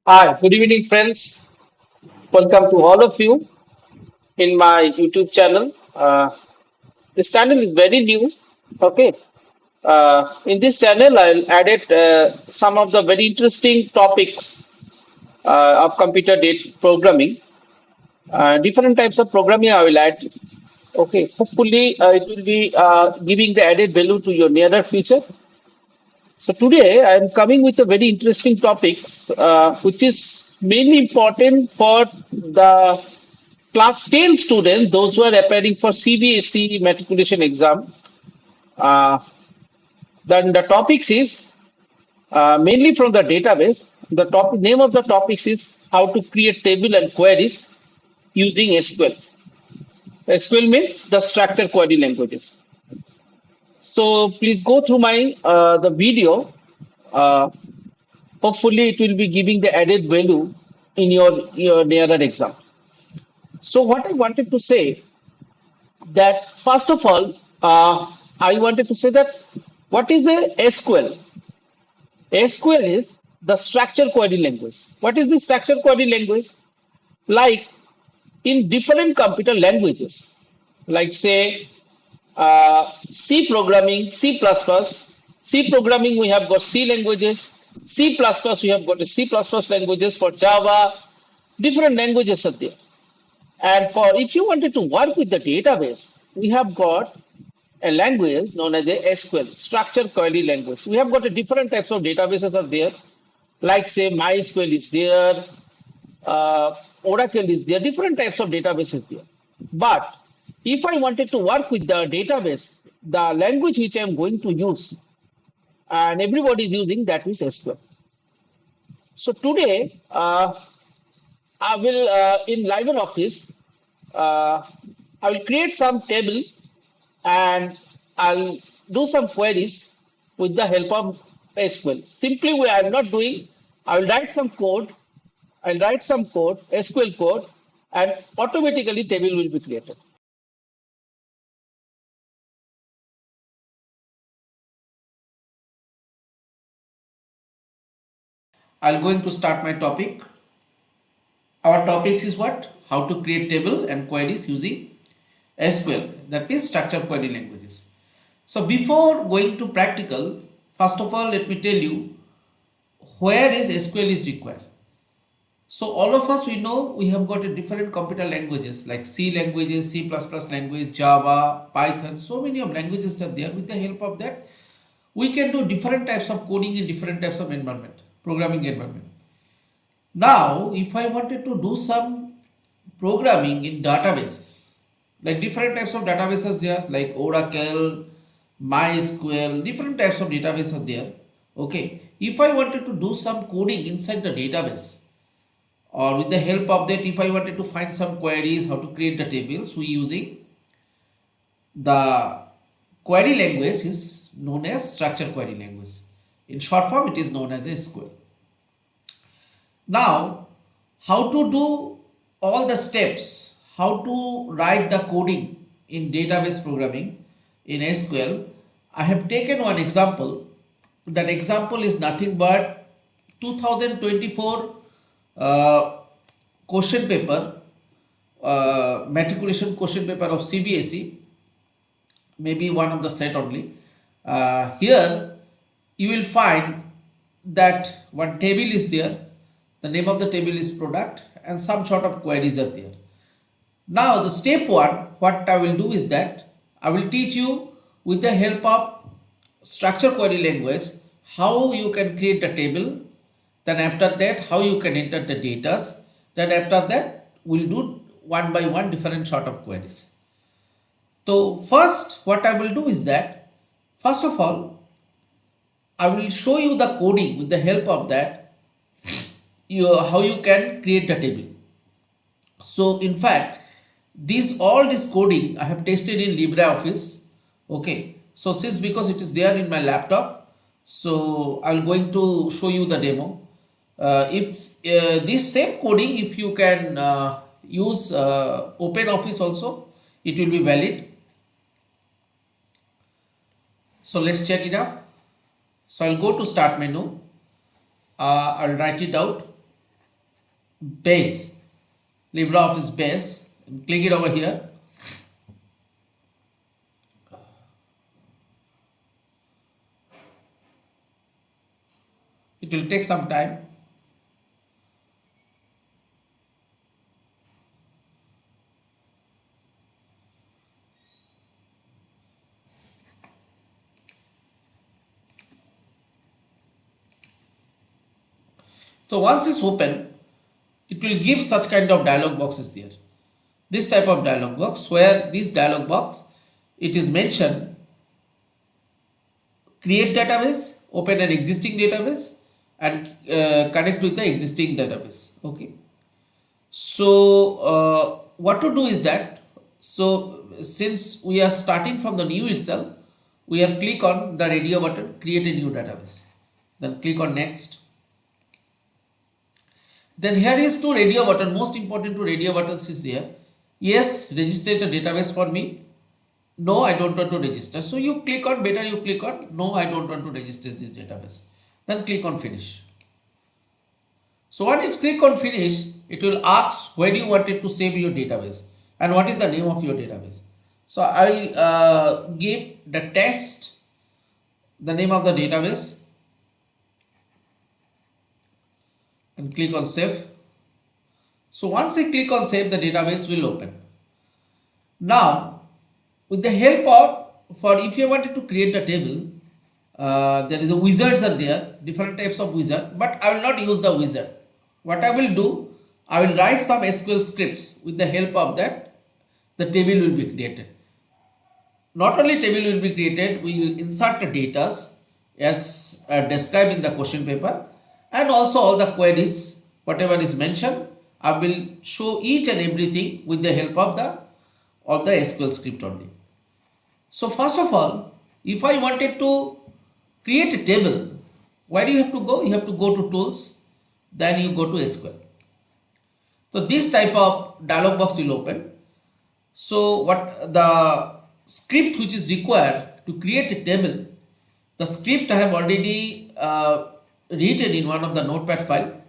Hi, good evening, friends. Welcome to all of you in my YouTube channel. This channel is very new. Okay. In this channel, I'll added some of the very interesting topics of computer data programming. Different types of programming I will add. Okay. Hopefully, it will be giving the added value to your nearer future. So today I am coming with a very interesting topics, which is mainly important for the class 10 students, those who are appearing for CBSE matriculation exam. Uh, then the topics is mainly from the database. The topic name of the topics is how to create table and queries using SQL. SQL means the structure query languages. So please go through my the video. Uh, Hopefully it will be giving the added value in your nearer exams. So what I wanted to say that first of all, I wanted to say that what is a SQL? SQL is the structure query language. What is the structure query language? Like in different computer languages, like say C programming, C++. C programming, we have got C languages. C++, we have got a C++ languages for Java. Different languages are there. And for if you wanted to work with the database, we have got a language known as a SQL, structured query language. We have got a different types of databases are there, like say MySQL is there, Oracle is there, different types of databases there. But if I wanted to work with the database, the language which I am going to use, and everybody is using that is SQL. So today, I will in LibreOffice, uh, I will create some table and I'll do some queries with the help of SQL. Simply, we are not doing. I will write some code. I'll write some code, SQL code, and automatically table will be created. I'm going to start my topic. Our topics is what? How to create table and queries using SQL, that is structured query languages. So before going to practical, first of all, let me tell you where is SQL is required. So all of us we know we have got a different computer languages like C languages, C++ language, Java, Python. So many of languages are there. With the help of that, we can do different types of coding in different types of environment, programming environment. Now, if I wanted to do some programming in database, like different types of databases there, like Oracle, MySQL, different types of database are there. Okay, if I wanted to do some coding inside the database, or with the help of that, if I wanted to find some queries, how to create the tables, we using the query language is known as structured query language. In short form, it is known as SQL. Now, how to do all the steps, how to write the coding in database programming in SQL, I have taken one example. That example is nothing but 2024 uh, question paper, matriculation question paper of CBSE, maybe one of the set only. Here you will find that one table is there. The name of the table is product and some sort of queries are there. Now the step one, what I will do is that I will teach you with the help of structure query language how you can create a table. Then after that how you can enter the data. Then after that we'll do one by one different sort of queries. So first what I will do is that first of all I will show you the coding with the help of that how you can create the table. So in fact this coding I have tested in LibreOffice. Okay, so since because it is there in my laptop, so I'm going to show you the demo. If this same coding, if you can use OpenOffice also, it will be valid. So let's check it out. So I'll go to start menu. I'll write it out. base, LibreOffice base, click it over here. It will take some time. So once it's open, it will give such kind of dialog boxes there. This type of dialog box, where this dialog box, it is mentioned create database, open an existing database, and connect with the existing database. Okay. So what to do is that, so since we are starting from the new itself, we are click on the radio button, create a new database, then click on next. Then here is to radio button, most important to radio buttons is there. Yes, register a database for me. No, I don't want to register. So you click on, better you click on, no, I don't want to register this database. Then click on finish. So when it's click on finish, it will ask where you wanted to save your database and what is the name of your database. So I will give the test, the name of the database, and click on save. So once I click on save, the database will open. Now, with the help of, for if you wanted to create the table, there is a wizards are there, different types of wizard, but I will not use the wizard. What I will do, I will write some SQL scripts. With the help of that, the table will be created. Not only table will be created, we will insert the data as described in the question paper, and also all the queries, whatever is mentioned, I will show each and everything with the help of the SQL script only. So first of all, if I wanted to create a table, where do you have to go? You have to go to tools, then you go to SQL. So this type of dialog box will open. So what the script which is required to create a table, the script I have already written in one of the notepad file.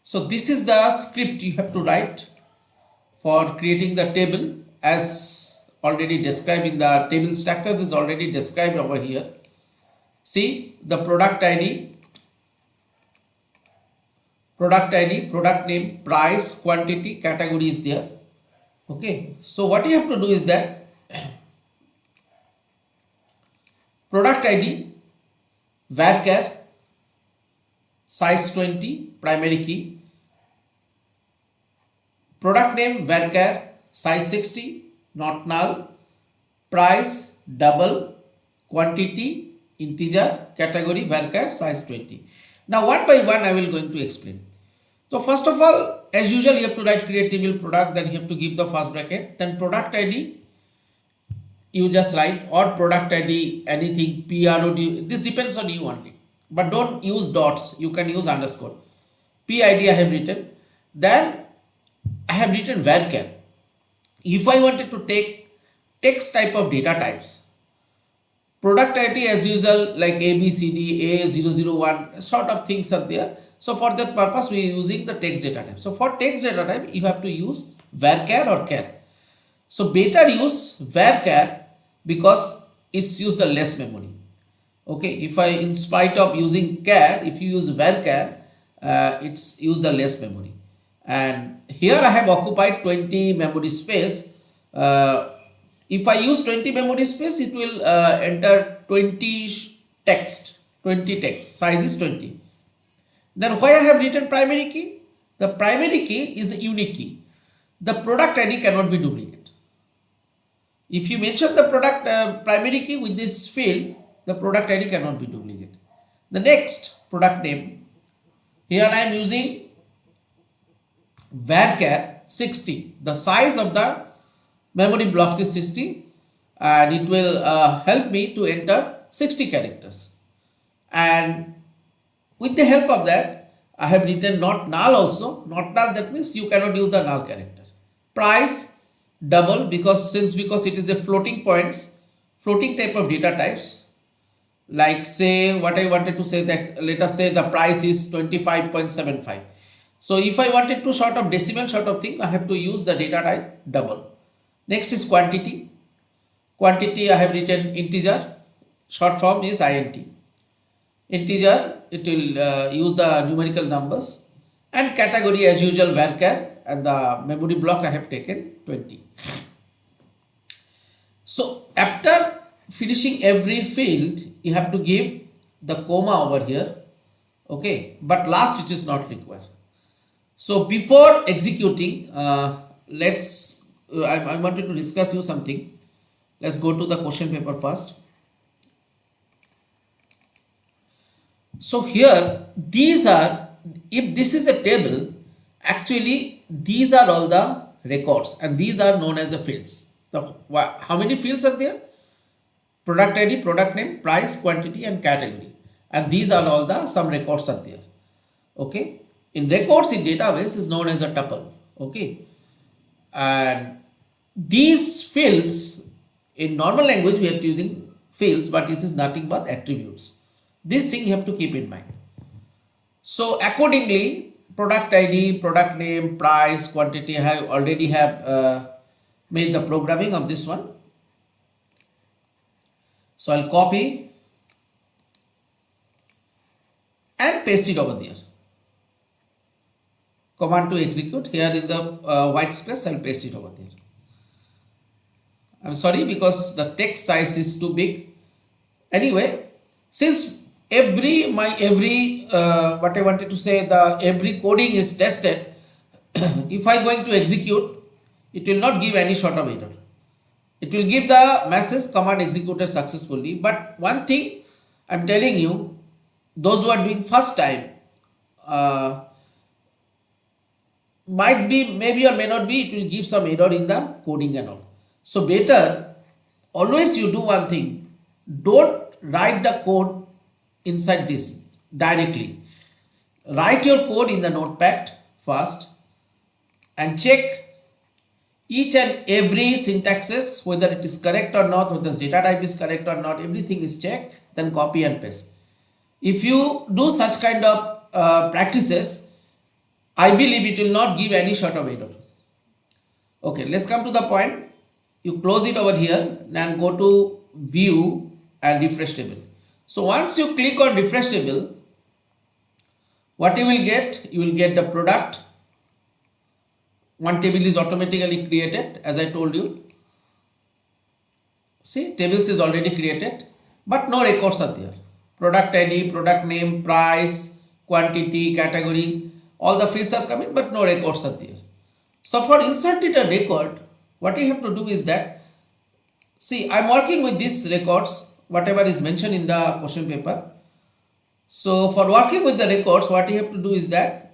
So this is the script you have to write for creating the table as already described in the table structures is already described over here. See the product ID, product name, price, quantity, category is there. Okay, so what you have to do is that product ID, varchar, size 20, primary key, product name, varchar, size 60, not null, price, double, quantity, integer, category, varchar, size 20. Now one by one I will going to explain. So first of all, as usual, you have to write create table product, then you have to give the first bracket, then product ID, you just write, or product ID, anything, PROD, this depends on you only. But don't use dots, you can use underscore. PID I have written, then I have written varchar. If I wanted to take text type of data types, product ID as usual like ABCD, A001 sort of things are there. So for that purpose we are using the text data type. So for text data type you have to use varchar or char. So better use varchar because it's used the less memory. Okay, if I in spite of using char, if you use varchar, it's used the less memory. And here I have occupied 20 memory space. If I use 20 memory space, it will enter 20 text, size is 20. Then why I have written primary key? The primary key is the unique key. The product ID cannot be duplicate. If you mention the product primary key with this field, the product ID cannot be duplicate. The next product name, here I am using varchar 60. The size of the memory blocks is 60 and it will help me to enter 60 characters. And with the help of that, I have written not null also. Not null, that means you cannot use the null character. Price double because it is a floating points, floating type of data types. Like say what I wanted to say, that let us say the price is 25.75. So if I wanted to sort of decimal sort of thing, I have to use the data type double. Next is quantity. Quantity I have written integer, short form is int. Integer, it will use the numerical numbers, and category as usual varchar, and the memory block I have taken 20. So after finishing every field, you have to give the comma over here, okay, but last it is not required. So before executing, I wanted to discuss you something. Let's go to the question paper first. So here these are, if this is a table, actually these are all the records and these are known as the fields. How many fields are there? Product ID, product name, price, quantity and category, and these are all the some records are there. Okay, in records in database is known as a tuple. Okay, and these fields, in normal language we are using fields, but this is nothing but attributes. This thing you have to keep in mind. So accordingly, product ID, product name, price, quantity, I have already made the programming of this one. So I'll copy and paste it over there. Command to execute, here in the white space I'll paste it over there. I'm sorry because the text size is too big. Anyway, since every what I wanted to say, the every coding is tested, if I going to execute, it will not give any sort of error. It will give the message command executed successfully. But one thing I'm telling you, those who are doing first time, might be, maybe or may not be, it will give some error in the coding and all. So better always you do one thing, don't write the code inside this directly. Write your code in the notepad first and check each and every syntaxes, whether it is correct or not, whether the data type is correct or not, everything is checked, then copy and paste. If you do such kind of practices, I believe it will not give any sort of error. Okay, let's come to the point. You close it over here and go to view and refresh table. So once you click on refresh table, what you will get? You will get the product. One table is automatically created, as I told you. See, tables is already created, but no records are there. Product ID, product name, price, quantity, category, all the fields are coming, but no records are there. So for inserting a record, what you have to do is that, see, I'm working with these records, whatever is mentioned in the question paper. So for working with the records, what you have to do is that,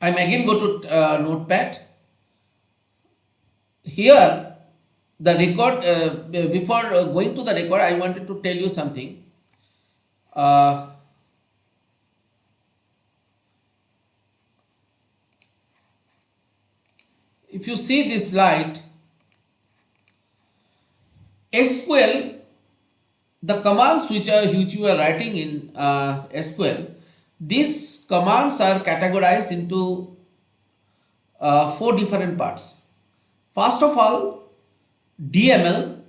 I'm again go to notepad. Here the record, before going to the record, I wanted to tell you something. If you see this slide, SQL, the commands which you are writing in SQL, these commands are categorized into 4 different parts. First of all, DML,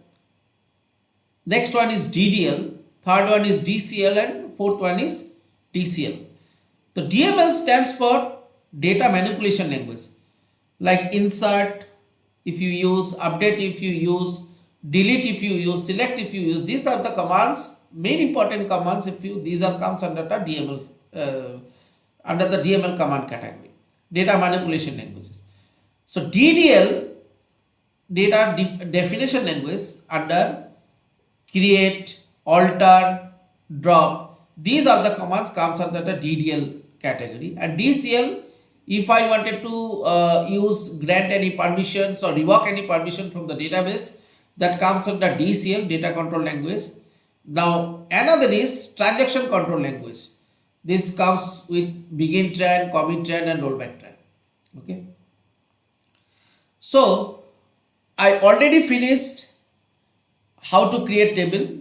next one is DDL, third one is DCL, and fourth one is TCL. The DML stands for data manipulation language, like insert if you use, update if you use, delete if you use, select if you use. These are the commands, main important commands. If you, these are comes under the DML, under the DML command category, data manipulation languages. So DDL, data definition language, under create, alter, drop, these are the commands comes under the DDL category. And DCL, if I wanted to use, grant any permissions or revoke any permission from the database, that comes under DCL, data control language. Now another is transaction control language. This comes with begin trend, commit trend and rollback trend. Okay. So I already finished how to create table.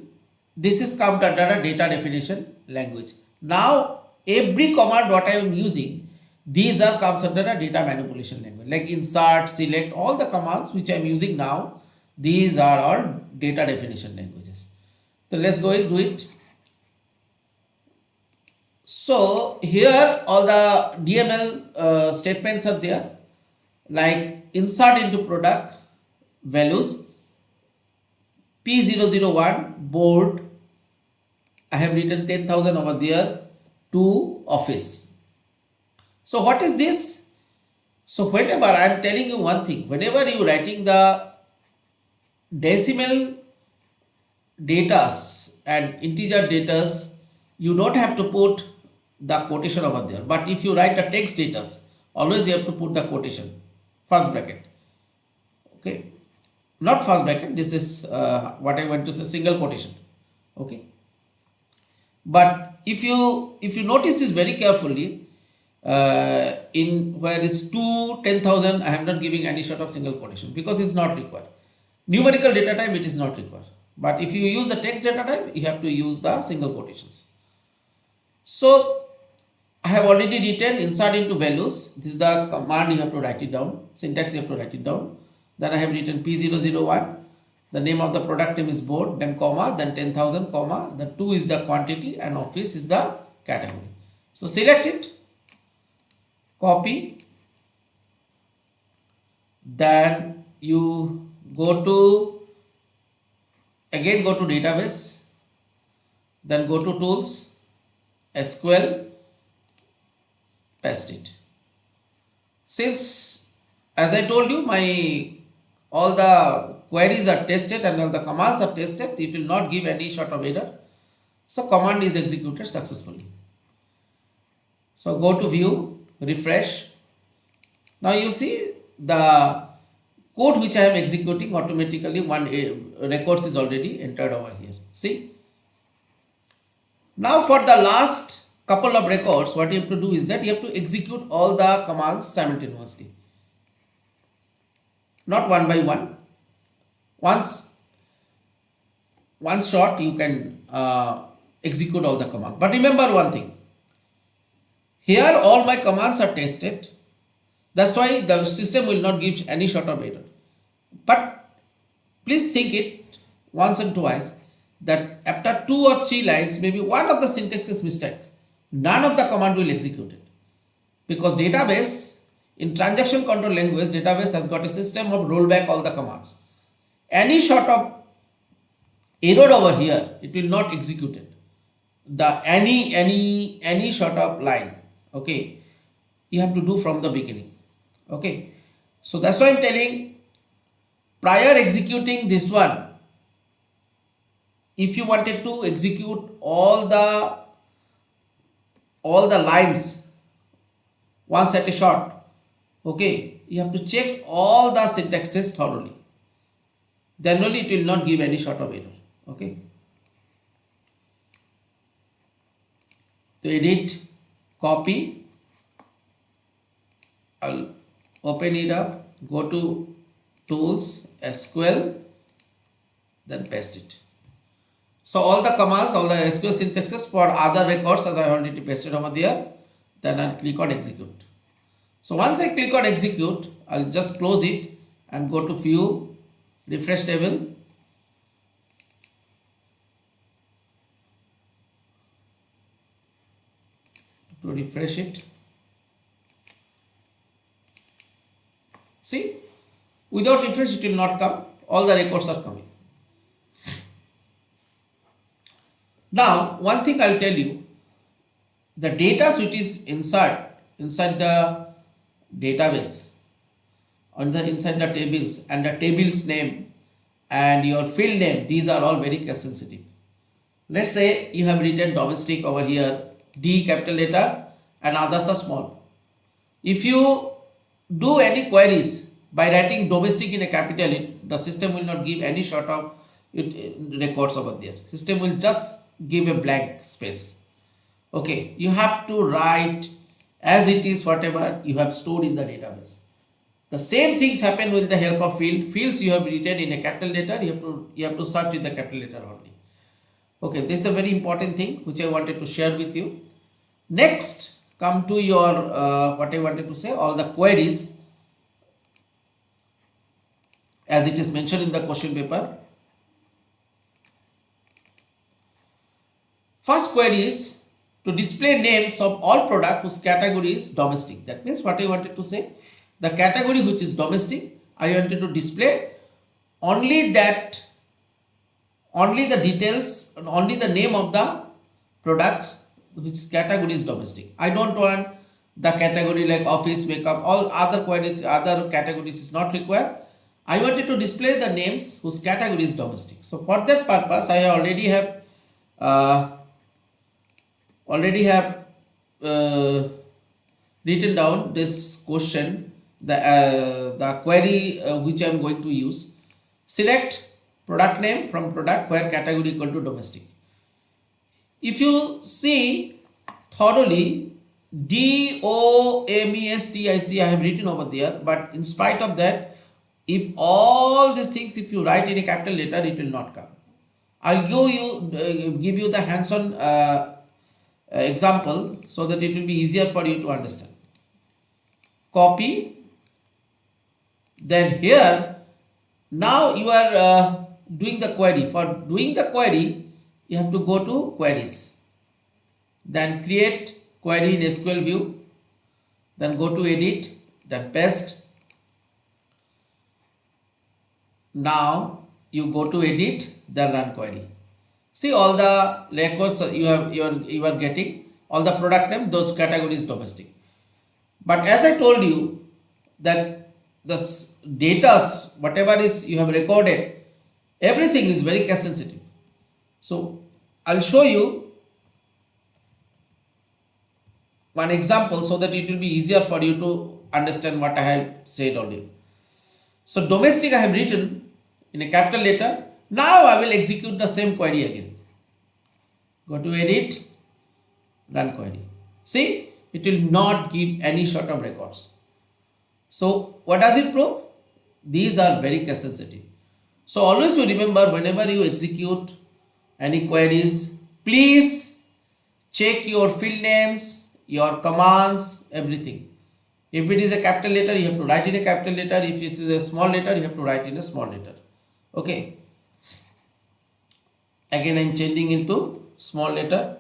this is come under a data definition language. Now every command what I am using, these are comes under a data manipulation language, like insert, select, all the commands which I am using now, these are all data definition languages. So let's go and do it. So here all the DML statements are there, like insert into product values P001 board, I have written 10,000 over there, to office. So what is this? So whenever I am telling you one thing, whenever you writing the decimal datas and integer datas, you don't have to put the quotation over there. But if you write the text datas, always you have to put the quotation, first bracket. Okay, not first bracket, this is what I want to say, single quotation. Okay, but if you notice this very carefully, in where is 2 10,000, I am not giving any sort of single quotation because it's not required. Numerical data type, it is not required, but if you use the text data type, you have to use the single quotations. So I have already written insert into values. This is the command, you have to write it down, syntax you have to write it down. Then I have written P001, the name of the product name is board, then comma, then 10,000 comma, the 2 is the quantity and office is the category. So select it, copy, then you go to, again go to database, then go to tools, SQL, paste it. Since as I told you, my all the queries are tested and all the commands are tested, it will not give any sort of error. So command is executed successfully. So go to view, refresh. Now you see the code which I am executing, automatically one records is already entered over here. See. Now for the last couple of records, what you have to do is that you have to execute all the commands simultaneously, not one by one. One shot you can execute all the commands. But remember one thing, here all my commands are tested, that's why the system will not give any sort of error. But please think it once and twice, that after 2 or 3 lines, maybe one of the syntax is mistake, none of the command will execute it, because database, in transaction control language, database has got a system of rollback all the commands. Any sort of error over here, it will not execute it. The any sort of line, okay, you have to do from the beginning. Okay, so that's why I'm telling, prior executing this one, if you wanted to execute all the lines once at a shot, okay, you have to check all the syntaxes thoroughly, then only it will not give any sort of error. Okay, to edit, copy, I'll open it up, go to tools, SQL, then paste it. So all the commands, all the SQL syntaxes for other records, as I already pasted over there, then I'll click on execute. So once I click on execute, I'll just close it and go to view, refresh table. To refresh it. See, without refresh it will not come, all the records are coming. Now one thing I'll tell you, the data which is inside the database, inside the tables, and the table's name and your field name, these are all very case sensitive. Let's say you have written domestic over here, D capital letter, and others are small. If you do any queries by writing domestic in a capital, the system will not give any sort of records over there. System will just give a blank space. Okay, you have to write as it is whatever you have stored in the database. The same things happen with the help of fields you have written in a capital letter, you have to search with the capital letter only. Okay, this is a very important thing which I wanted to share with you. Next, come to your what I wanted to say, all the queries as it is mentioned in the question paper. First query is to display names of all product whose category is domestic. That means what I wanted to say, the category which is domestic, I wanted to display only that, only the details, only the name of the product which category is domestic. I don't want the category like office, makeup, all other queries, other categories is not required. I wanted to display the names whose category is domestic. So for that purpose, I uh, already have uh, written down this question, the query which I am going to use. Select product name from product where category equal to domestic. If you see thoroughly, DOMESTIC I have written over there, but in spite of that, if all these things if you write in a capital letter, it will not come. I'll give you the hands-on example so that it will be easier for you to understand. Copy. Then here, now you are doing the query. For doing the query, you have to go to queries. Then create query in SQL view. Then go to edit. Then paste. Now you go to edit. Then run query. See all the records you are getting, all the product name, those categories domestic. But as I told you that the data, whatever is you have recorded, everything is very case sensitive. So I'll show you one example so that it will be easier for you to understand what I have said earlier. So domestic I have written in a capital letter. Now I will execute the same query again. Go to edit, run query. See, it will not give any sort of records. So what does it prove? These are very case sensitive. So always you remember, whenever you execute any queries, please check your field names, your commands, everything. If it is a capital letter, you have to write in a capital letter. If it is a small letter, you have to write in a small letter. Okay. Again, I am changing into small letter.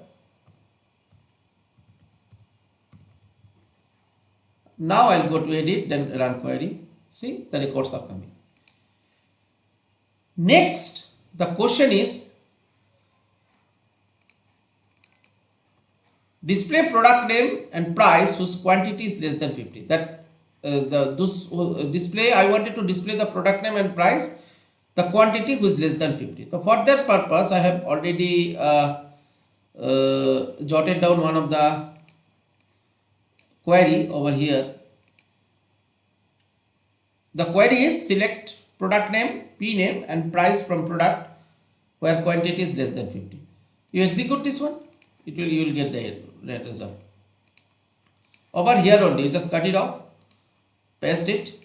Now I'll go to edit, then run query. See, the records are coming. Next, the question is display product name and price whose quantity is less than 50. That display, I wanted to display the product name and price, the quantity who is less than 50. So for that purpose, I have already jotted down one of the query over here. The query is select product name, P name and price from product where quantity is less than 50. You execute this one, you will get the result. Over here only, you just cut it off, paste it.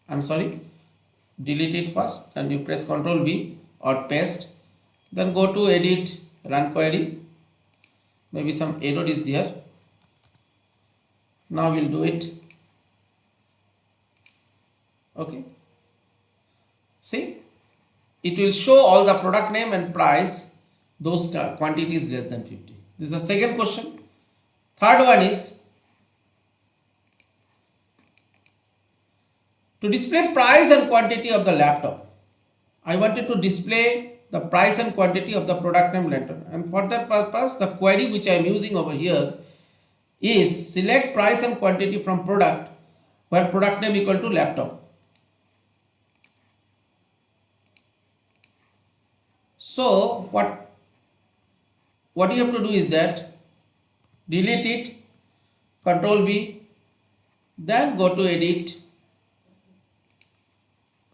I'm sorry, delete it first and you press Ctrl V or paste. Then go to edit, run query. Maybe some error is there. Now we'll do it. Okay. See, it will show all the product name and price, those quantities less than 50. This is the second question. Third one is to display price and quantity of the laptop. I wanted to display the price and quantity of the product name letter, and for that purpose the query which I am using over here is select price and quantity from product where product name equal to laptop. So what you have to do is that delete it, Control V, then go to edit.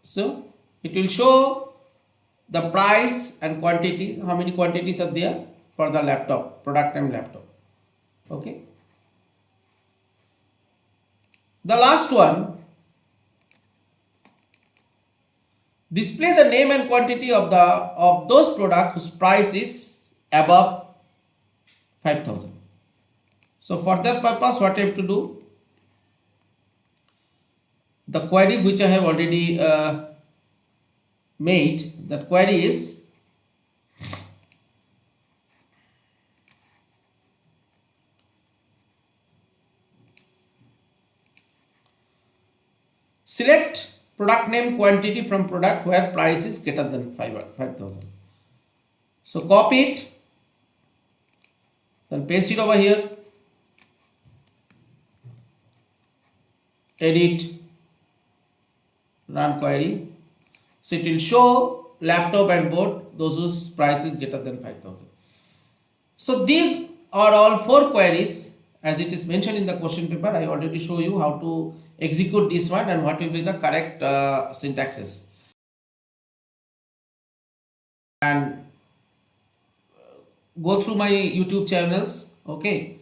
So it will show the price and quantity, how many quantities are there for the laptop, product name laptop. Okay. The last one, Display the name and quantity of those products whose price is above 5,000. So for that purpose, what I have to do, the query which I have already made, that query is select product name quantity from product where price is greater than 5,000. So copy it, then paste it over here, edit, run query. So it will show laptop and board those whose price is greater than 5,000. So these are all 4 queries as it is mentioned in the question paper. I already show you how to execute this one and what will be the correct syntaxes. And go through my YouTube channels, okay,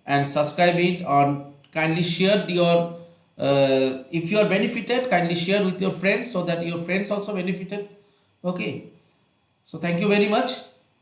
and subscribe it, on kindly share your if you are benefited, kindly share with your friends so that your friends also benefited. Okay, so thank you very much.